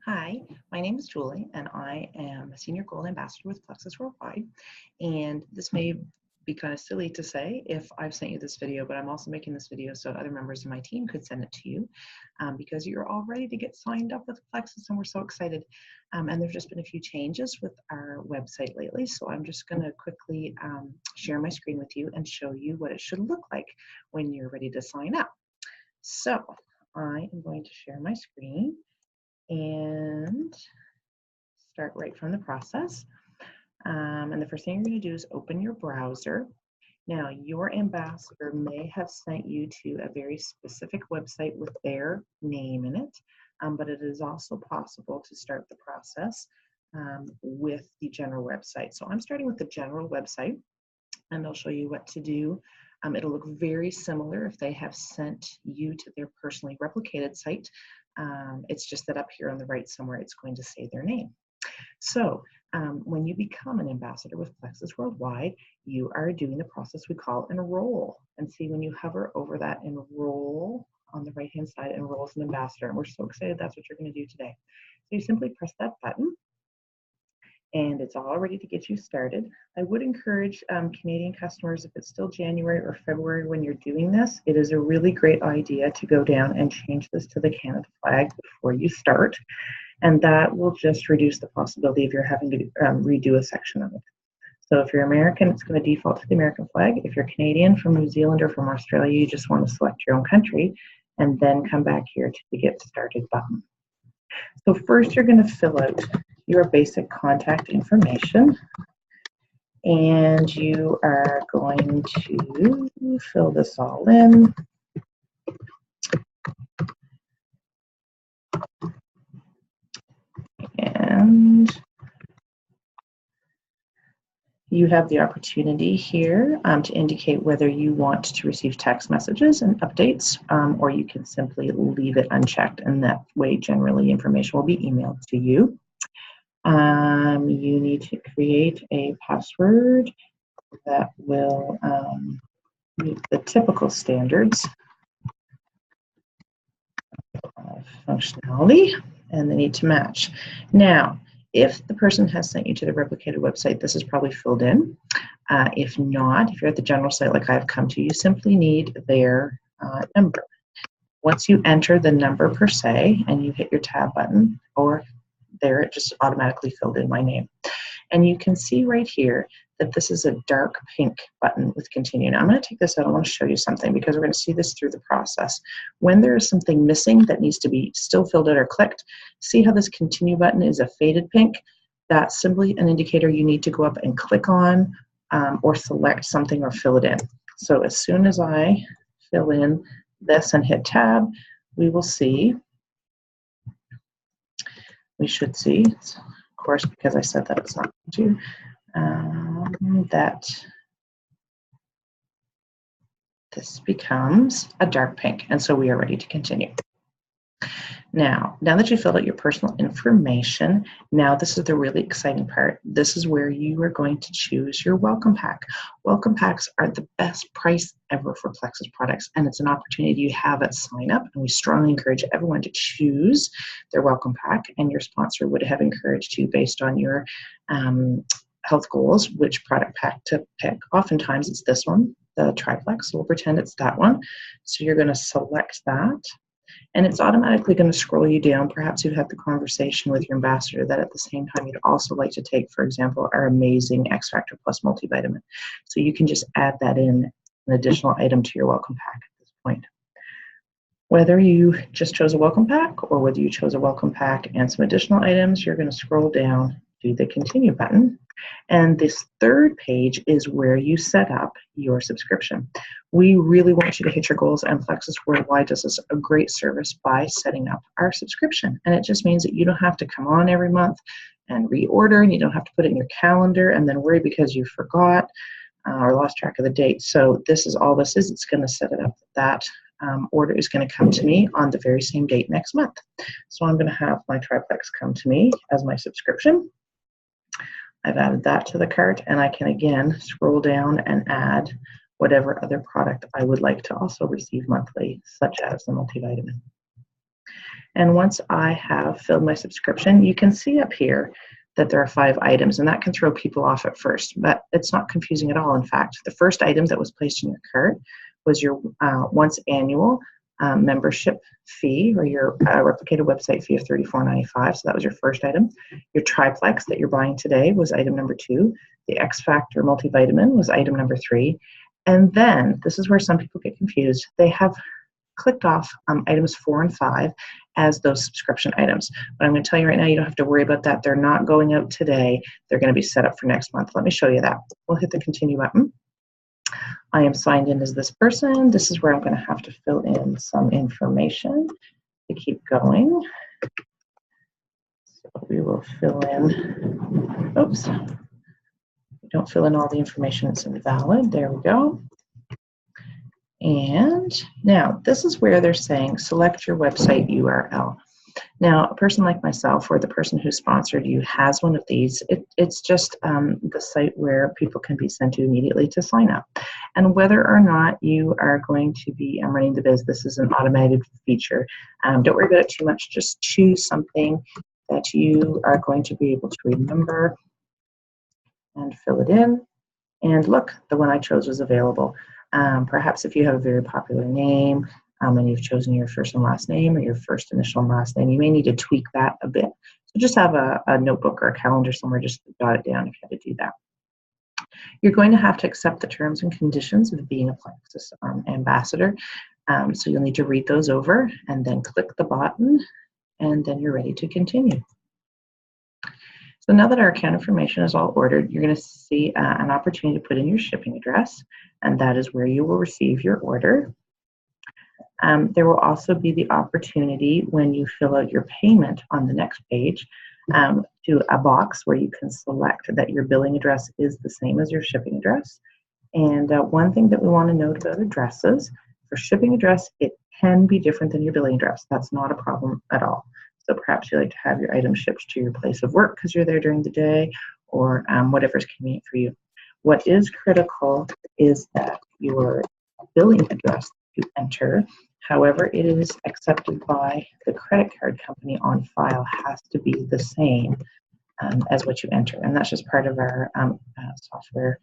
Hi, my name is Julie, and I am a Senior Gold Ambassador with Plexus Worldwide. And this may be kind of silly to say if I've sent you this video, but I'm also making this video so other members of my team could send it to you because you're all ready to get signed up with Plexus, and we're so excited. And there's just been a few changes with our website lately, so I'm just going to quickly share my screen with you and show you what it should look like when you're ready to sign up. So I am going to share my screen and start right from the process. And the first thing you're going to do is open your browser. Now, your ambassador may have sent you to a very specific website with their name in it, but it is also possible to start the process with the general website. So I'm starting with the general website, and they'll show you what to do. It'll look very similar if they have sent you to their personally replicated site. It's just that up here on the right somewhere, it's going to say their name. So when you become an ambassador with Plexus Worldwide, you are doing the process we call enroll. And see, when you hover over that enroll on the right-hand side, enroll as an ambassador. And we're so excited that's what you're going to do today. So you simply press that button, and it's all ready to get you started. I would encourage Canadian customers, if it's still January or February when you're doing this, it is a really great idea to go down and change this to the Canada flag before you start. And that will just reduce the possibility of you having to redo a section of it. So if you're American, it's going to default to the American flag. If you're Canadian, from New Zealand, or from Australia, you just want to select your own country and then come back here to the Get Started button. So first you're going to fill out your basic contact information, and you are going to fill this all in. And you have the opportunity here to indicate whether you want to receive text messages and updates, or you can simply leave it unchecked, and that way generally information will be emailed to you. You need to create a password that will meet the typical standards of functionality, and they need to match. Now, if the person has sent you to the replicated website, this is probably filled in. If not, if you're at the general site like I've come to, you simply need their number. Once you enter the number per se and you hit your tab button, or there it just automatically filled in my name. And you can see right here that this is a dark pink button with continue. Now I'm going to take this out. I want to show you something because we're going to see this through the process. When there is something missing that needs to be still filled out or clicked, see how this continue button is a faded pink? That's simply an indicator you need to go up and click on or select something or fill it in. So as soon as I fill in this and hit tab, we will see, we should see, of course, because I said that it's not going to, that this becomes a dark pink, and so we are ready to continue. Now that you filled out your personal information, now this is the really exciting part. This is where you are going to choose your welcome pack. Welcome packs are the best price ever for Plexus products, and it's an opportunity you have at sign up, and we strongly encourage everyone to choose their welcome pack, and your sponsor would have encouraged you based on your health goals, which product pack to pick. Oftentimes it's this one, the triplex, so we'll pretend it's that one. So you're going to select that, and it's automatically going to scroll you down. Perhaps you've had the conversation with your ambassador that at the same time you'd also like to take, for example, our amazing X Factor Plus multivitamin. So you can just add that in, an additional item to your welcome pack at this point. Whether you just chose a welcome pack or whether you chose a welcome pack and some additional items, you're going to scroll down to the continue button. And this third page is where you set up your subscription. We really want you to hit your goals, and Plexus Worldwide does us a great service by setting up our subscription. And it just means that you don't have to come on every month and reorder, and you don't have to put it in your calendar and then worry because you forgot or lost track of the date. So this is all this is. It's going to set it up that order is going to come to me on the very same date next month. So I'm going to have my triplex come to me as my subscription. I've added that to the cart, and I can again scroll down and add whatever other product I would like to also receive monthly, such as the multivitamin. And once I have filled my subscription, you can see up here that there are 5 items, and that can throw people off at first, but it's not confusing at all. In fact, the first item that was placed in your cart was your once annual membership fee, or your replicated website fee of $34.95. So that was your first item. Your triplex that you're buying today was item number 2. The X Factor multivitamin was item number 3. And then this is where some people get confused. They have clicked off items 4 and 5 as those subscription items. But I'm going to tell you right now, you don't have to worry about that. They're not going out today. They're going to be set up for next month. Let me show you that. We'll hit the continue button. I am signed in as this person. This is where I'm going to have to fill in some information to keep going. So we will fill in, oops, we don't fill in all the information, it's invalid. There we go. And now this is where they're saying select your website URL. Now, a person like myself or the person who sponsored you has one of these. It's just the site where people can be sent to immediately to sign up. And whether or not you are going to be running the biz, this is an automated feature. Don't worry about it too much. Just choose something that you are going to be able to remember and fill it in. And look, the one I chose was available. Perhaps if you have a very popular name and you've chosen your first and last name or your first initial and last name, you may need to tweak that a bit. So just have a notebook or a calendar somewhere, just jot it down if you have to do that. You're going to have to accept the terms and conditions of being a Plexus Ambassador. So you'll need to read those over and then click the button, and then you're ready to continue. So now that our account information is all ordered, you're going to see an opportunity to put in your shipping address, and that is where you will receive your order. There will also be the opportunity when you fill out your payment on the next page to a box where you can select that your billing address is the same as your shipping address. And one thing that we want to note about addresses, for shipping address, it can be different than your billing address. That's not a problem at all. So perhaps you like to have your item shipped to your place of work because you're there during the day, or whatever's convenient for you. What is critical is that your billing address you enter, however it is accepted by the credit card company on file, has to be the same as what you enter. And that's just part of our software,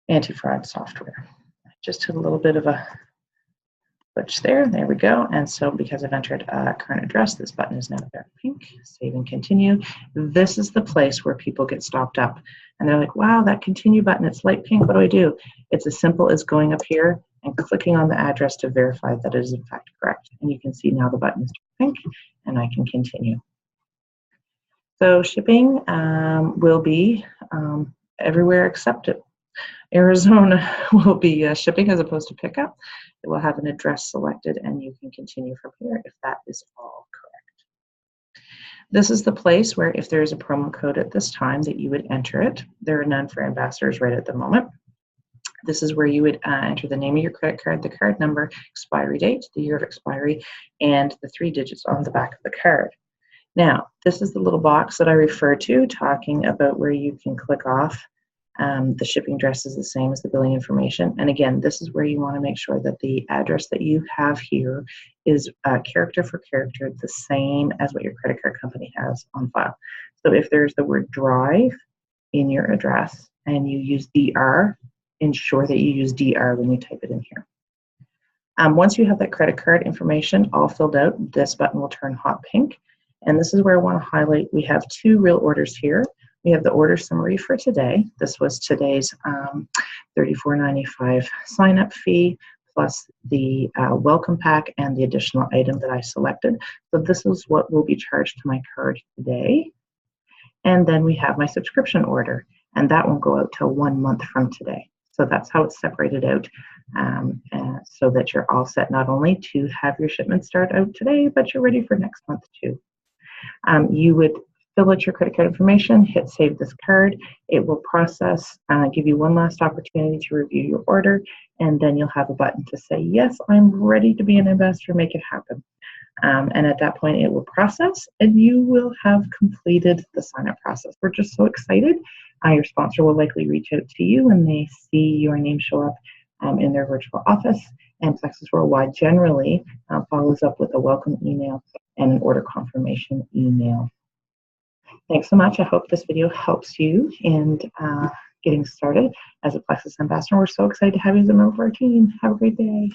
anti-fraud software. Just a little bit of a switch there. There we go. And so because I've entered a current address, this button is now dark pink. Save and continue. This is the place where people get stopped up. And they're like, wow, that continue button, it's light pink. What do I do? It's as simple as going up here and clicking on the address to verify that it is in fact correct. And you can see now the button is pink and I can continue. So shipping will be everywhere except Arizona will be shipping as opposed to pickup. It will have an address selected and you can continue from here if that is all correct. This is the place where if there is a promo code at this time that you would enter it. There are none for ambassadors right at the moment. This is where you would enter the name of your credit card, the card number, expiry date, the year of expiry, and the 3 digits on the back of the card. Now, this is the little box that I refer to talking about where you can click off. The shipping address is the same as the billing information. And again, this is where you want to make sure that the address that you have here is character for character the same as what your credit card company has on file. So if there's the word drive in your address and you use DR, ensure that you use DR when you type it in here. Once you have that credit card information all filled out, this button will turn hot pink. And this is where I want to highlight, we have 2 real orders here. We have the order summary for today. This was today's $34.95 sign-up fee, plus the welcome pack and the additional item that I selected. So this is what will be charged to my card today. And then we have my subscription order, and that won't go out till 1 month from today. So that's how it's separated out, so that you're all set not only to have your shipment start out today, but you're ready for next month too. You would fill out your credit card information, hit save this card. It will process, give you one last opportunity to review your order, and then you'll have a button to say, yes, I'm ready to be an ambassador, make it happen. And at that point, it will process, and you will have completed the sign-up process. We're just so excited. Your sponsor will likely reach out to you when they see your name show up in their virtual office, And Plexus Worldwide generally follows up with a welcome email and an order confirmation email. Thanks so much. I hope this video helps you in getting started as a Plexus Ambassador. We're so excited to have you as a member of our team. Have a great day.